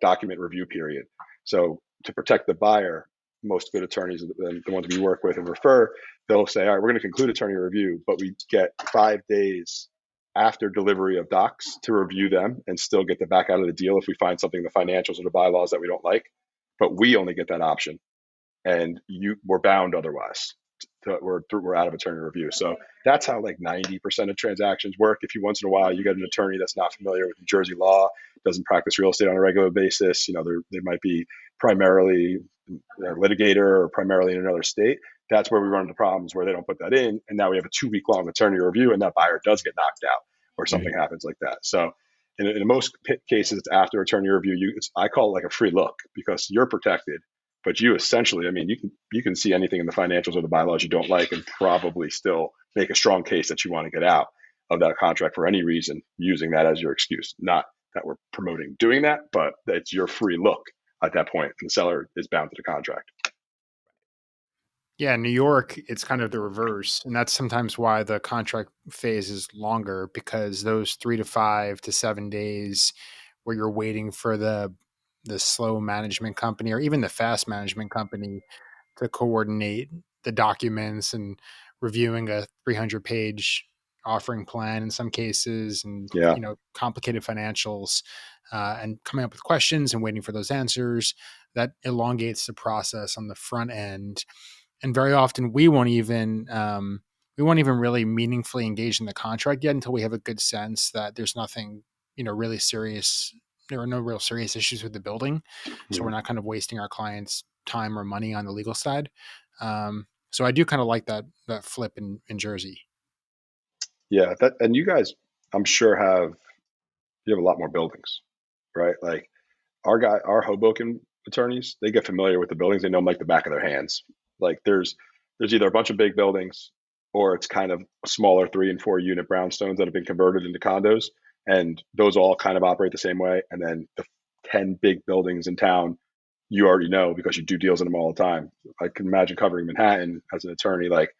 document review period. So to protect the buyer, most good attorneys, the ones we work with and refer, they'll say, all right, we're going to conclude attorney review, but we get 5 days after delivery of docs to review them and still get the back out of the deal if we find something in the financials or the bylaws that we don't like. But we only get that option, and we're bound otherwise. We're out of attorney review. So that's how like 90% of transactions work. If you once in a while you get an attorney that's not familiar with New Jersey law, doesn't practice real estate on a regular basis. They might be primarily a litigator or primarily in another state. That's where we run into problems where they don't put that in. And now we have a 2-week long attorney review and that buyer does get knocked out or something happens like that. So in most cases, after attorney review, I call it like a free look because you're protected, but you essentially, you can see anything in the financials or the bylaws you don't like and probably still make a strong case that you want to get out of that contract for any reason, using that as your excuse. Not that we're promoting doing that, but it's your free look at that point, and the seller is bound to the contract. Yeah, in New York, it's kind of the reverse. And that's sometimes why the contract phase is longer, because those 3 to 5 to 7 days where you're waiting for the slow management company or even the fast management company to coordinate the documents and reviewing a 300-page offering plan in some cases, and Yeah. complicated financials, and coming up with questions and waiting for those answers, that elongates the process on the front end. And very often we won't even really meaningfully engage in the contract yet until we have a good sense that there's nothing, really serious. There are no real serious issues with the building. So we're not kind of wasting our clients' time or money on the legal side. So I do kind of like that flip in Jersey. Yeah. And you guys, I'm sure you have a lot more buildings, right? Like our Hoboken attorneys, they get familiar with the buildings. They know them like the back of their hands. Like there's either a bunch of big buildings or it's kind of smaller 3 and 4 unit brownstones that have been converted into condos. And those all kind of operate the same way. And then the 10 big buildings in town, you already know because you do deals in them all the time. I can imagine covering Manhattan as an attorney, like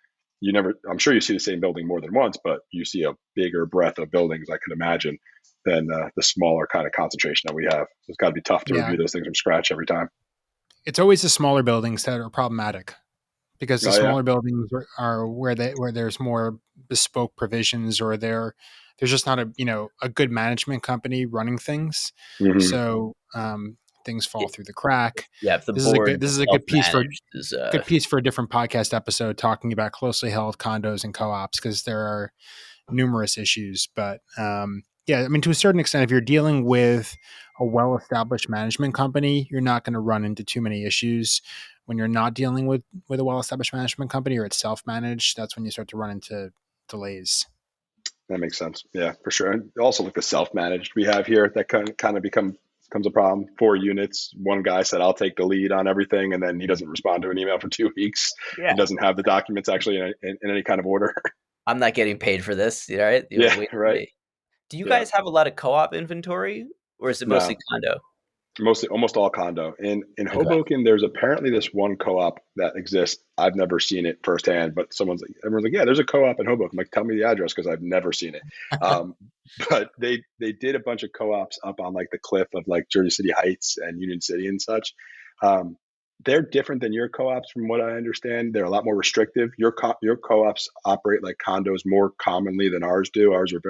I'm sure you see the same building more than once, but you see a bigger breadth of buildings, I could imagine, than the smaller kind of concentration that we have. It's got to be tough to review those things from scratch every time. It's always the smaller buildings that are problematic, because the smaller buildings are where there's more bespoke provisions, or there's just not a good management company running things. Mm-hmm. So things fall through the crack. Yeah, if the this board is a good piece for a different podcast episode, talking about closely held condos and co-ops, because there are numerous issues. But to a certain extent, if you're dealing with a well-established management company, you're not going to run into too many issues. When you're not dealing with a well-established management company, or it's self-managed, that's when you start to run into delays. That makes sense. Yeah, for sure. And also, like the self-managed we have here, that kind of becomes a problem. 4 units. One guy said, "I'll take the lead on everything," and then he doesn't respond to an email for 2 weeks. Yeah. He doesn't have the documents actually in any kind of order. I'm not getting paid for this, right? Right. Do you guys have a lot of co-op inventory, or is it mostly condo? Almost all condo. In Hoboken, there's apparently this one co-op that exists. I've never seen it firsthand, but everyone's like, yeah, there's a co-op in Hoboken. I'm like, tell me the address, because I've never seen it. But they did a bunch of co-ops up on like the cliff of like Jersey City Heights and Union City and such. They're different than your co-ops from what I understand. They're a lot more restrictive. Your co-ops operate like condos more commonly than ours do. Ours are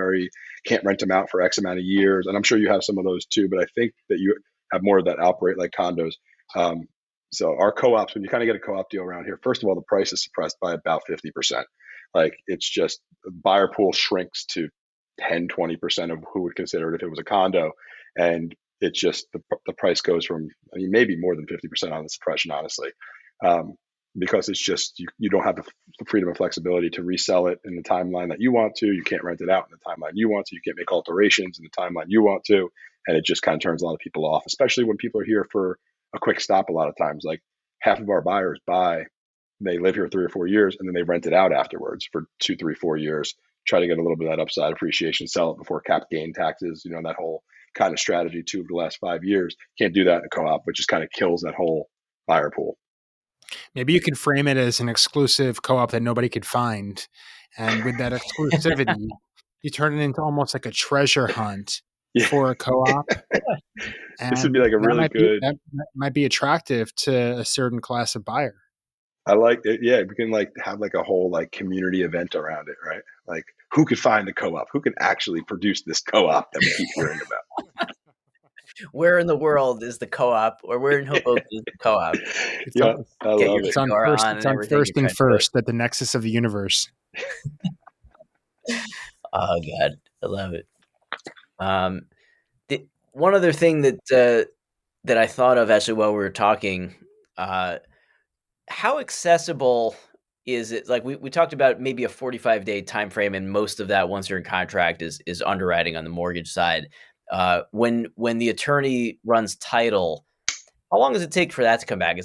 can't rent them out for X amount of years. And I'm sure you have some of those too, but I think that you have more of that operate like condos. So our co-ops, when you kind of get a co-op deal around here, first of all, the price is suppressed by about 50%. Like it's just the buyer pool shrinks to 10-20% of who would consider it if it was a condo. And it's just the price goes from, maybe more than 50% on the suppression, honestly, because it's just you don't have the freedom and flexibility to resell it in the timeline that you want to. You can't rent it out in the timeline you want to. You can't make alterations in the timeline you want to. And it just kind of turns a lot of people off, especially when people are here for a quick stop. A lot of times, like half of our buyers they live here 3 or 4 years, and then they rent it out afterwards for 2, 3, 4 years, try to get a little bit of that upside appreciation, sell it before cap gain taxes, that whole kind of strategy too of the last 5 years. Can't do that in a co-op, which just kind of kills that whole buyer pool. Maybe you could frame it as an exclusive co-op that nobody could find. And with that exclusivity, you turn it into almost like a treasure hunt for a co-op. This would be like a really good... That might be attractive to a certain class of buyer. I like it. Yeah, we can like have like a whole like community event around it, right? Like who could find the co-op? Who can actually produce this co-op that we keep hearing about? Where in the world is the co-op, or where in Hoboken is the co-op? I love it. It's on first and first at the nexus of the universe. Oh God, I love it. one other thing that I thought of actually while we were talking, how accessible is it? Like we talked about maybe a 45-day time frame, and most of that once you're in contract is underwriting on the mortgage side. When the attorney runs title, how long does it take for that to come back?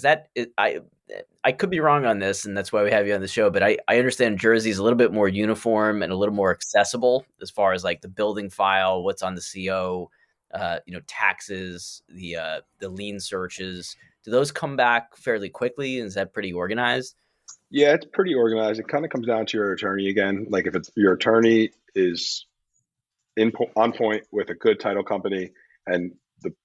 I could be wrong on this, and that's why we have you on the show. But I understand Jersey is a little bit more uniform and a little more accessible as far as like the building file, what's on the CO, taxes, the lien searches. Do those come back fairly quickly? Is that pretty organized? Yeah, it's pretty organized. It kind of comes down to your attorney again. Like if it's your attorney is on point with a good title company, and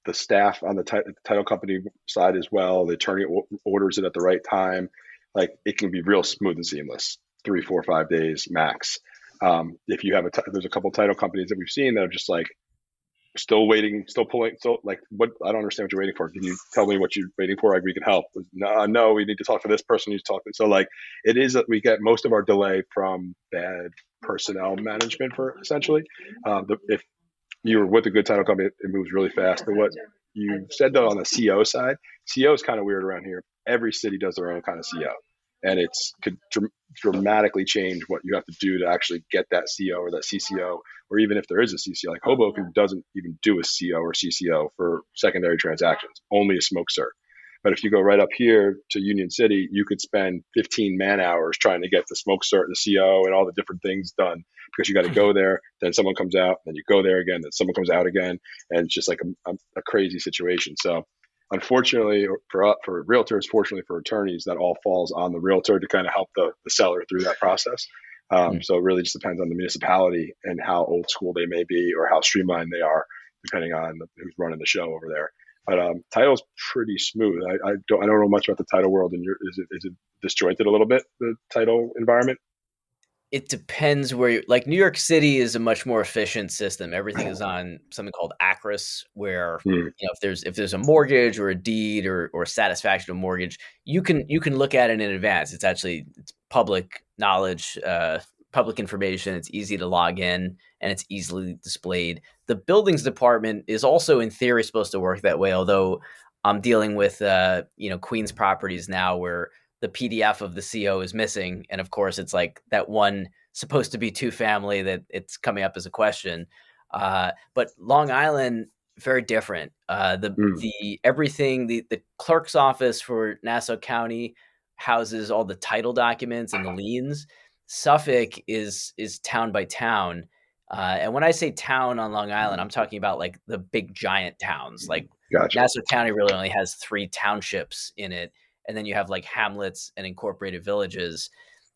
the staff on the title company side as well, the attorney orders it at the right time, like it can be real smooth and seamless, 3 4 5 days max. If you have there's a couple title companies that we've seen that are just like still waiting, still pulling, still like, what, I don't understand what you're waiting for. Can you tell me what you're waiting for? Like, we can help. No, we need to talk to this person. You talk to. So like, it is that we get most of our delay from bad personnel management, for essentially. If you were with a good title company, it moves really fast. But what you said though on the CO side, CO is kind of weird around here. Every city does their own kind of CO, and it's could dramatically change what you have to do to actually get that CO or that CCO, or even if there is a CCO. Like Hoboken doesn't even do a CO or CCO for secondary transactions, only a smoke cert. But if you go right up here to Union City, you could spend 15 man hours trying to get the smoke cert and the CO and all the different things done, because you got to go there, then someone comes out, then you go there again, then someone comes out again, and it's just like a crazy situation. So unfortunately for realtors, fortunately for attorneys, that all falls on the realtor to kind of help the seller through that process. So it really just depends on the municipality and how old school they may be or how streamlined they are, depending on who's running the show over there. But title's pretty smooth. I don't know much about the title world. And is it disjointed a little bit, the title environment? It depends where you like. New York City is a much more efficient system. Everything is on something called ACRIS, where if there's a mortgage or a deed or satisfaction of mortgage, you can look at it in advance. It's public knowledge, public information. It's easy to log in and it's easily displayed. The buildings department is also in theory supposed to work that way, although I'm dealing with Queens properties now where the PDF of the CO is missing. And of course, it's like that one supposed to be two family that it's coming up as a question. But Long Island, very different. The everything, the clerk's office for Nassau County houses all the title documents and the liens. Suffolk is town by town. And when I say town on Long Island, I'm talking about like the big giant towns. Like Gotcha. Nassau County really only has 3 townships in it, and then you have like hamlets and incorporated villages.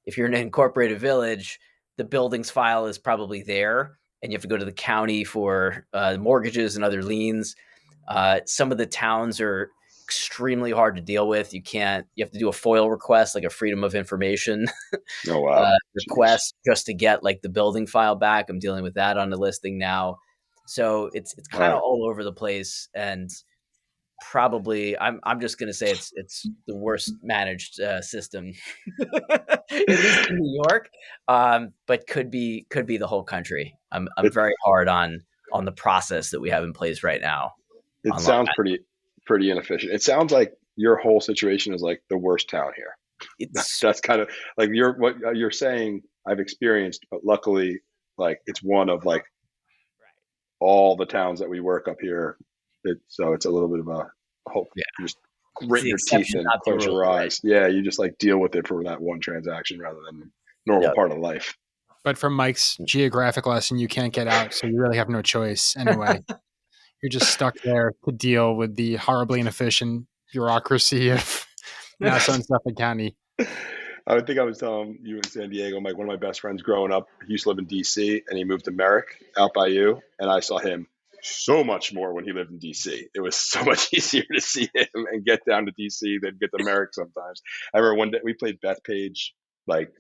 If you're in an incorporated village, the buildings file is probably there, and you have to go to the county for mortgages and other liens. Some of the towns are extremely hard to deal with. You have to do a FOIL request, like a freedom of information Oh wow. request, just to get like the building file back. I'm dealing with that on the listing now. So it's kind of all over the place, and probably I'm just gonna say it's the worst managed system, at least in New York, but could be the whole country. I'm very hard on the process that we have in place right now. It sounds pretty inefficient. It sounds like your whole situation is like the worst town here. That's kind of like what you're saying. I've experienced, but luckily, like it's one of like all the towns that we work up here. So it's a little bit of a hope. Yeah. You just grit your teeth and close your eyes. Right? Yeah, you just like deal with it for that one transaction rather than normal part of life. But from Mike's geographic lesson, you can't get out, so you really have no choice anyway. You're just stuck there to deal with the horribly inefficient bureaucracy of Nassau and Suffolk County. I think I was telling you in San Diego, Mike, one of my best friends growing up, he used to live in D.C. and he moved to Merrick out by you. And I saw him so much more when he lived in D.C. It was so much easier to see him and get down to D.C. than get to Merrick sometimes. I remember one day we played Bethpage like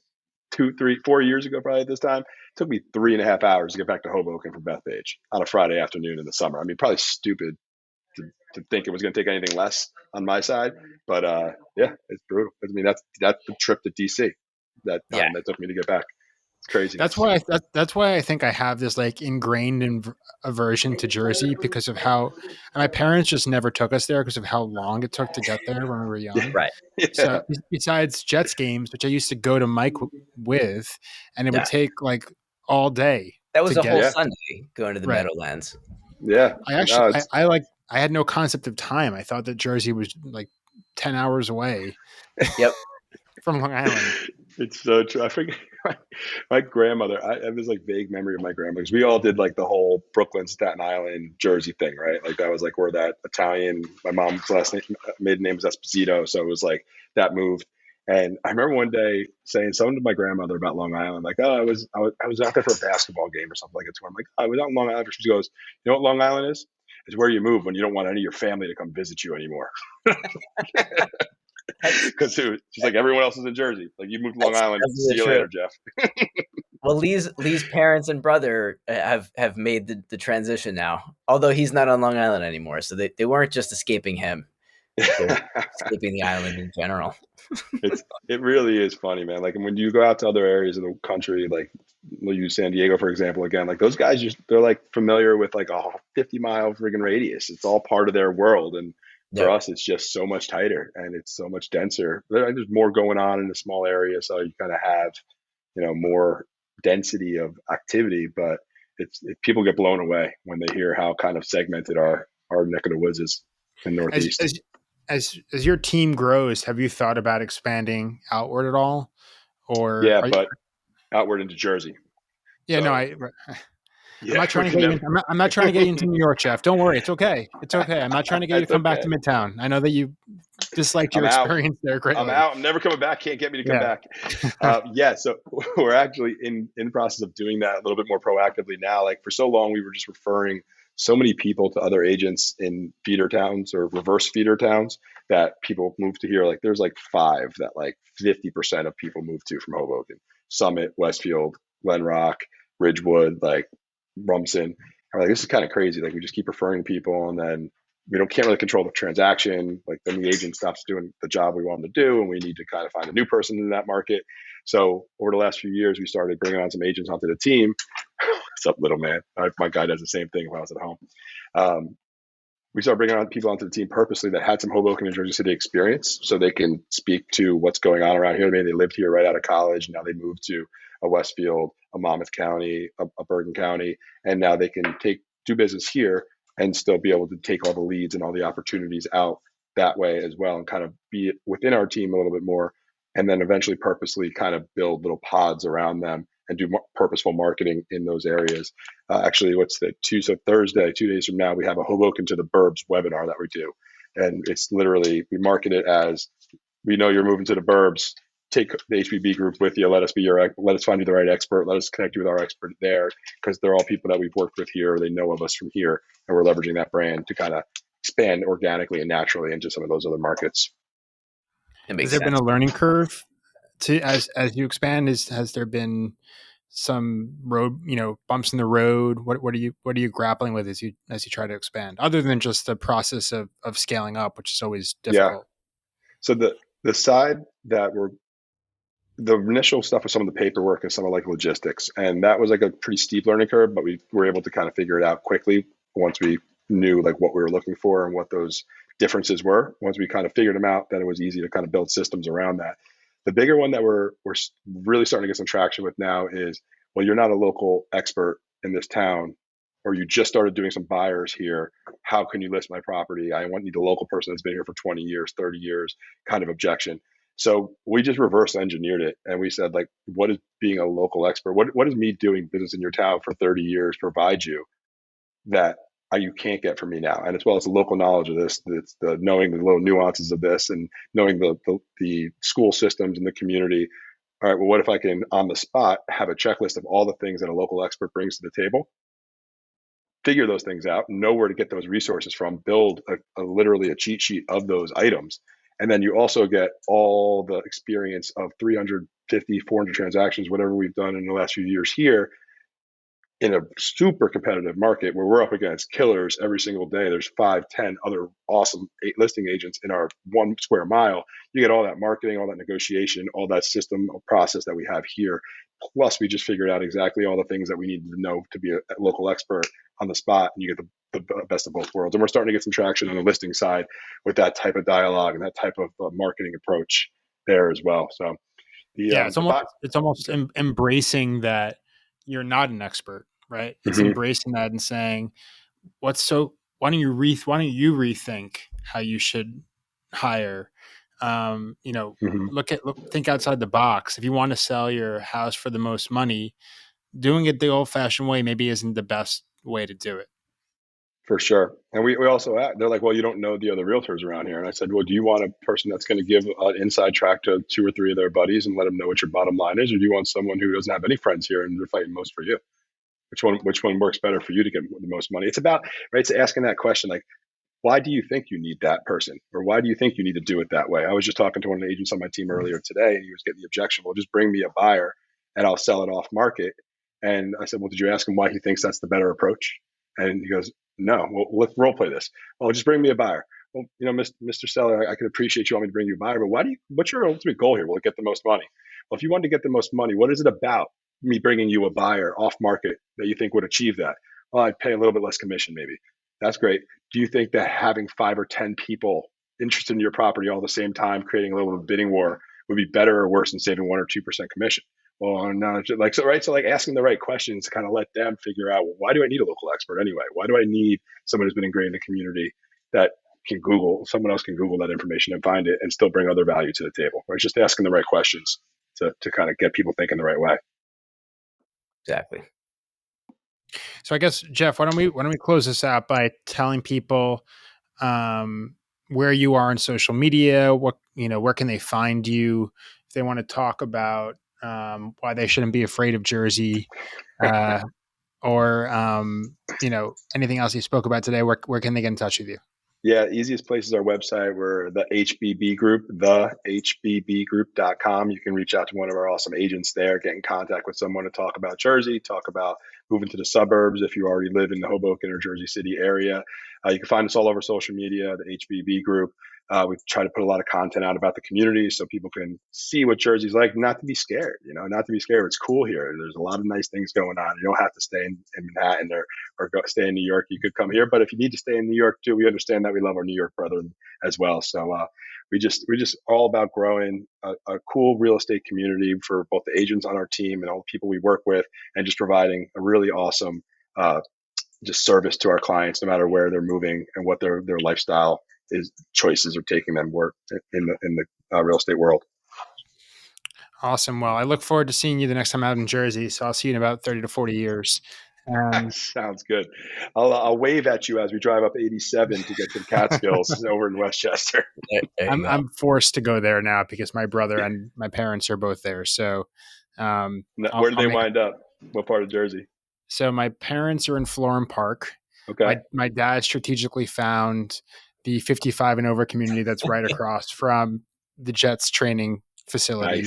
2, 3, 4 years ago, probably at this time. It took me 3.5 hours to get back to Hoboken from Bethpage on a Friday afternoon in the summer. I mean, probably stupid to think it was going to take anything less on my side, but yeah, it's brutal. I mean, that's the trip to DC that took me to get back. That's Craziness. why that's why I think I have this like ingrained aversion to Jersey because of how my parents just never took us there because of how long it took to get there when we were Yeah. young. Right. So Yeah. besides Jets games, which I used to go to Mike with, and it would Yeah. take like all day That to was a get whole Yeah. Sunday going to the right. Meadowlands. Yeah. I actually No, it's I like I had no concept of time. I thought that Jersey was like 10 hours away Yep. from Long Island. it's so true. I forget my grandmother. I have this like vague memory of my grandmother because we all did like the whole Brooklyn, Staten Island, Jersey thing, right? Like that was like where that Italian. My mom's last name, maiden name was Esposito, so it was like that moved. And I remember one day saying something to my grandmother about Long Island, like, "Oh, I was out there for a basketball game or something like that." I'm like, "I was out in Long Island." She goes, "You know what Long Island is? It's where you move when you don't want any of your family to come visit you anymore." Because she's like, everyone else is in Jersey. Like, you moved to Long That's Island. See absolutely you true. later, Jeff. Well, Lee's parents and brother have made the transition now. Although he's not on Long Island anymore, so they weren't just escaping him; they were escaping the island in general. It really is funny, man. Like when you go out to other areas of the country, like we'll use San Diego for example again. Like those guys, they're like familiar with like a 50-mile friggin' radius. It's all part of their world, and for Yep. us, it's just so much tighter and it's so much denser. There's more going on in a small area, so you kind of have more density of activity. But people get blown away when they hear how kind of segmented our neck of the woods is in As Northeast. as as your team grows, have you thought about expanding outward at all? Or Yeah, are you, but outward into Jersey. yeah, no, So I'm yeah, not trying we to can get you. never. I'm not trying to get you into New York, Jeff. Don't worry, it's okay. It's okay. I'm not trying to get you to It's come back okay. to Midtown. I know that you disliked your I'm out. experience there I'm greatly. out. I'm never coming back. Can't get me to come Yeah. back. Yeah. So we're actually in the process of doing that a little bit more proactively now. Like for so long, we were just referring so many people to other agents in feeder towns or reverse feeder towns that people move to here. Like there's like 5 that like 50% of people move to from Hoboken: Summit, Westfield, Glen Rock, Ridgewood, like Rumson. And we're like, this is kind of crazy. Like we just keep referring people, and then we can't really control the transaction. Like then the agent stops doing the job we want them to do, and we need to kind of find a new person in that market. So over the last few years, we started bringing on some agents onto the team. What's up, little man? My guy does the same thing when I was at home. Um, we started bringing on people onto the team purposely that had some Hoboken and Jersey City experience, so they can speak to what's going on around here. Maybe they lived here right out of college, now they moved to a Westfield, a Monmouth County, a Bergen County, and now they can do business here and still be able to take all the leads and all the opportunities out that way as well, and kind of be within our team a little bit more, and then eventually purposely kind of build little pods around them and do purposeful marketing in those areas. Actually, what's the so Thursday, 2 days from now, we have a Hoboken to the Burbs webinar that we do, and it's literally we market it as, we know you're moving to the Burbs. Take the HBB group with you. Let us find you the right expert. Let us connect you with our expert there, because they're all people that we've worked with here. They know of us from here, and we're leveraging that brand to kind of expand organically and naturally into some of those other markets. It Has makes there been sense. a learning curve to as you expand? Has there been some road, bumps in the road? What are you grappling with as you try to expand, other than just the process of scaling up, which is always Yeah. difficult? So the side that we're the initial stuff was some of the paperwork and some of like logistics, and that was like a pretty steep learning curve, but we were able to kind of figure it out quickly once we knew like what we were looking for and what those differences were. Once we kind of figured them out, then it was easy to kind of build systems around that. The bigger one that we're really starting to get some traction with now is, well, you're not a local expert in this town, or you just started doing some buyers here. How can you list my property? I need a local person that's been here for 20 years, 30 years kind of objection. So we just reverse engineered it, and we said, like, what is being a local expert? What is me doing business in your town for 30 years provide you that you can't get from me now? And as well as the local knowledge of this, it's the knowing the little nuances of this, and knowing the school systems and the community. All right, well, what if I can on the spot have a checklist of all the things that a local expert brings to the table? Figure those things out, know where to get those resources from, build literally a cheat sheet of those items. And then you also get all the experience of 350, 400 transactions, whatever we've done in the last few years here, in a super competitive market where we're up against killers every single day. There's 5, 10 other awesome listing agents in our 1 square mile. You get all that marketing, all that negotiation, all that system process that we have here. Plus, we just figured out exactly all the things that we needed to know to be a local expert on the spot, and you get the best of both worlds. And we're starting to get some traction on the listing side with that type of dialogue and that type of marketing approach there as well. So it's almost embracing that you're not an expert, right? It's embracing that and saying, why don't you rethink how you should hire? Think outside the box. If you want to sell your house for the most money, doing it the old fashioned way maybe isn't the best way to do it. For sure. And we also, they're like, well, you don't know the other realtors around here. And I said, well, do you want a person that's going to give an inside track to 2 or 3 of their buddies and let them know what your bottom line is? Or do you want someone who doesn't have any friends here and they're fighting most for you? Which one works better for you to get the most money? It's about, right, it's asking that question, like, why do you think you need that person? Or why do you think you need to do it that way? I was just talking to one of the agents on my team earlier today, and he was getting the objection, well, just bring me a buyer and I'll sell it off market. And I said, well, did you ask him why he thinks that's the better approach? And he goes, no. Well, let's role play this. Well, just bring me a buyer. Well, Mr. Seller, I can appreciate you want me to bring you a buyer, but what's your ultimate goal here? Will it get the most money? Well, if you want to get the most money, what is it about me bringing you a buyer off market that you think would achieve that? Well, I'd pay a little bit less commission maybe. That's great. Do you think that having 5 or 10 people interested in your property all at the same time, creating a little bit of bidding war, would be better or worse than saving 1 or 2% commission? Well, no, like, so, right. So like asking the right questions to kind of let them figure out, well, why do I need a local expert anyway? Why do I need someone who's been ingrained in the community that someone else can Google that information and find it and still bring other value to the table? Right. Just asking the right questions to kind of get people thinking the right way. Exactly. So I guess, Jeff, why don't we close this out by telling people where you are on social media, where can they find you if they want to talk about why they shouldn't be afraid of Jersey, or anything else you spoke about today. Where can they get in touch with you? Yeah, easiest place is our website. We're the HBB Group, thehbbgroup.com. You can reach out to one of our awesome agents there, get in contact with someone to talk about Jersey, talk about moving to the suburbs if you already live in the Hoboken or Jersey City area. You can find us all over social media, the HBB Group. We try to put a lot of content out about the community so people can see what Jersey's like, not to be scared, not to be scared. It's cool here. There's a lot of nice things going on. You don't have to stay in Manhattan or stay in New York. You could come here, but if you need to stay in New York too, we understand that. We love our New York brethren as well. So we just all about growing a cool real estate community for both the agents on our team and all the people we work with, and just providing a really awesome just service to our clients, no matter where they're moving and what their lifestyle choices are taking them work in the real estate world. Awesome. Well, I look forward to seeing you the next time out in Jersey. So I'll see you in about 30 to 40 years. Sounds good. I'll wave at you as we drive up 87 to get to the Catskills over in Westchester. I'm forced to go there now because my brother and my parents are both there. So where did they wind up? What part of Jersey? So my parents are in Florham Park. Okay. My dad strategically found the 55 and over community that's right across from the Jets training facility,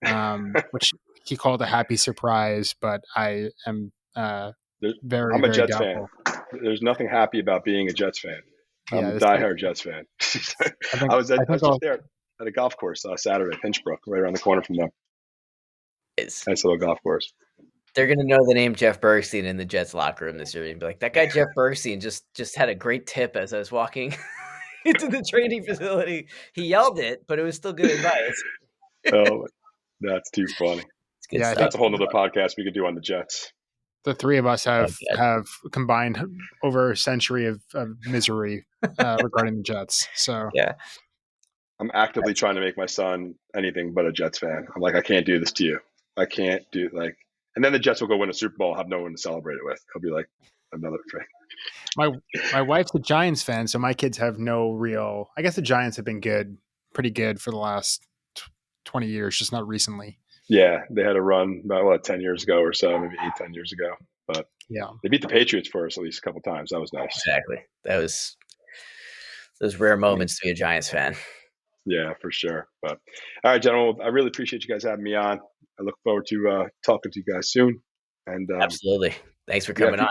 nice. Which he called a happy surprise, but I am I'm a Jets fan. There's nothing happy about being a Jets fan. I'm a diehard Jets fan. I was just there at a golf course Saturday, Pinchbrook, right around the corner from them. Nice little golf course. They're going to know the name Jeff Bergstein in the Jets locker room this year and be like, that guy Jeff Bergstein just had a great tip as I was walking into the training facility. He yelled it, but it was still good advice. Oh, that's too funny. Yeah, that's a whole nother podcast we could do on the Jets. The three of us have combined over a century of misery regarding the Jets. So yeah, I'm actively trying to make my son anything but a Jets fan. I'm like, I can't do this to you. I can't do and then the Jets will go win a Super Bowl, have no one to celebrate it with. He'll be like another fan. My wife's a Giants fan, so my kids have no real. I guess the Giants have been pretty good for the last 20 years, just not recently. Yeah, they had a run about 10 years ago or so, maybe 8-10 years ago. But yeah, they beat the Patriots for us at least a couple times. That was nice. Exactly. That was those rare moments to be a Giants fan. Yeah, for sure. But all right, gentlemen, I really appreciate you guys having me on. I look forward to talking to you guys soon. And absolutely. Thanks for Yeah, coming on.